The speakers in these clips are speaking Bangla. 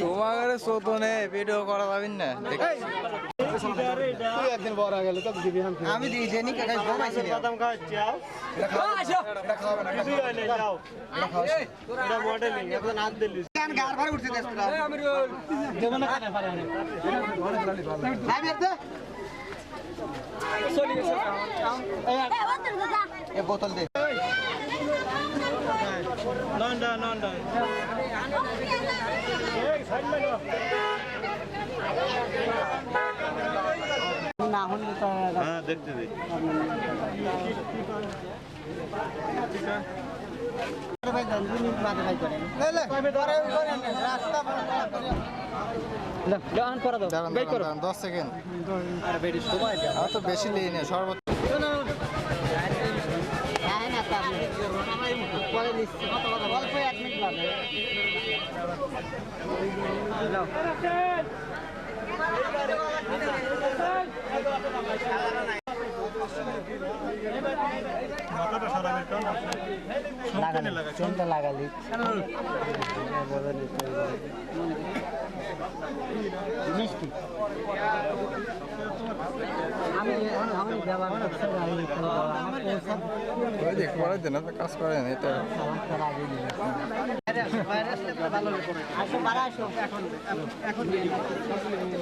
তোমার চোদনে ভিডিও করা যাবেন না একদিন বড় গেল তো দিবি আমি দিয়েছি নি কাকা ঘুমাইছি বাদাম খাওয়াচ্ছি আও যাও এটা মডেলিং এখন হাত দিলি গান গার ভরে উঠতে দেস তোরা আমি দেব না কানে পারে নাই বেরতে চলি গেছে এ বোতল দে নন্ডা নন্ডা এই সাইড মে না হলে তো হ্যাঁ দেখতে দে ভাই জানি বাদে ভাই করেন লে ধরে করেন রাস্তা বড় করে গান করা দাও বের করো 10 সেকেন্ড আরে বেডি সময় দাও আর তো বেশি নেই না সর্বোচ্চ হ্যাঁ না তা পরে নিচ্ছি অল্প 1 মিনিট লাগে মাথাটা সারা বের কর চুনটা লাগালি মিষ্টি আমি ব্যবহার করছি ওই দেখ পরে দেন না কাজ করেন এটা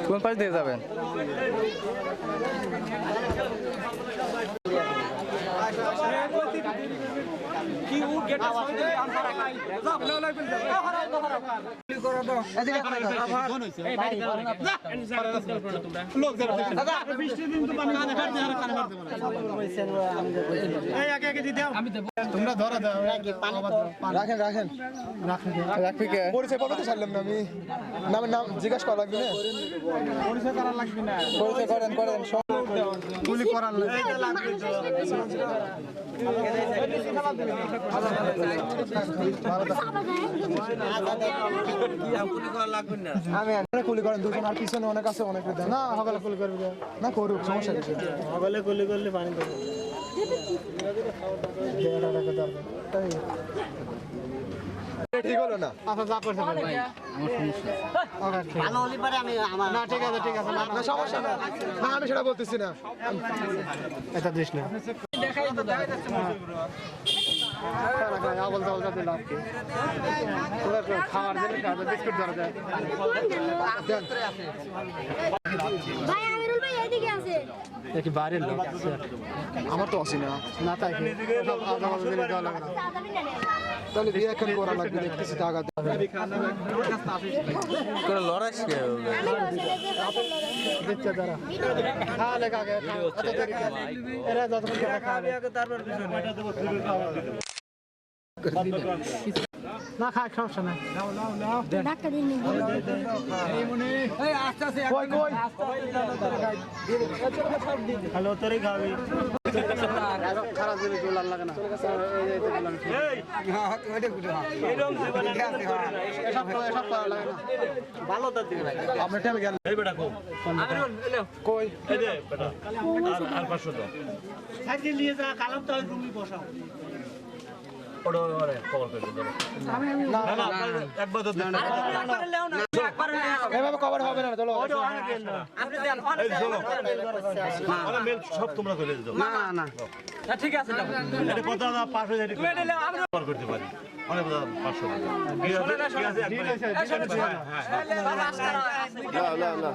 কোন পাশ দিয়ে যাবেন কি ও গেট সামনে আনসার রাখাই যাব না লাগবে করে দাও এদিকে করে দাও এই ভাই তোমরা লোক দাদা 20 দিন তো পানি কানে ফাড়তে আর কানে ফাড়তে এই আগে আগে দি দাও আমি দেব তোমরা ধরা দাও রাখেন রাখেন রাখবি কে পরিচয় পড়তে তো ছাড়লাম না আমি নাম জিজ্ঞাসা করা লাগবে না পরিচয় করা লাগবে না পরিচয় করেন করেন গুলি করার লাগবে এইটা লাগবে আমি কুলি করেন দুজন আর পিছনে অনেক আছে অনেক না সকালে কুলি করবি না করুক সমস্যা কিছু সকালে কুলি করলে পানি দেবো ঠিক হলো না আচ্ছা যা করতে পারি ভাই ভালো হলে পরে আমি আমার না ঠিক আছে না সমস্যা না না আমি সেটা বলতেছি না এটা দিস না দেখাই তো খাওয়ার জন্য বিস্কুট ধরা যায় ভাই আমিরুল ভাই এইদিকে আছে দেখি বাইরের লোক আমার তো আসি না না তাই দেওয়া লাগে না তাহলে বিয়ে এখন করা লাগবে দেখতেছি টাকা করে লড়াইস কে দিচ্ছে তারা খাওয়া লেখা আগে এরা যতক্ষণ খাওয়া না খায় সমস্যা নাই ডাক্তার দিন হ্যালো তোরই খাবি খারাপ দিলে দোলার লাগে না ভালো তার দিকে আমরা টাইমে গেল এই বেটা কই এই দে বেটা আর 500 দাও সাইকেল নিয়ে যা কালাম তো রুমে বসাও ওড়ো ওরে কল করে দাও না না একবার তো দেন এভাবে কভার হবে না চলো আপনি দেন এই চলো মানে মেল সব তোমরা করে দাও না না না ঠিক আছে দাও এটা কত না 500 এটা করে দিলে আমি কল করতে পারি অনেক 500 ঠিক আছে না না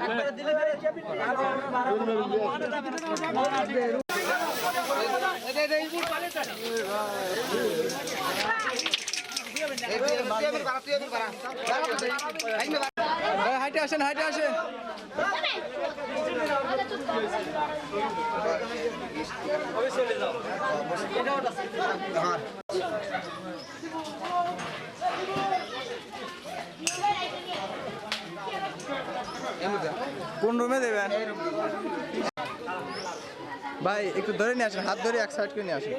একবার দিলে হাইটে আসেন হাইটে আসেন কোন রুমে দেবেন ভাই একটু ধরে নিয়ে আসেন হাত ধরে এক সাইড করে নিয়ে আসেন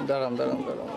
দাঁড়ান দাঁড়ান দাঁড়ান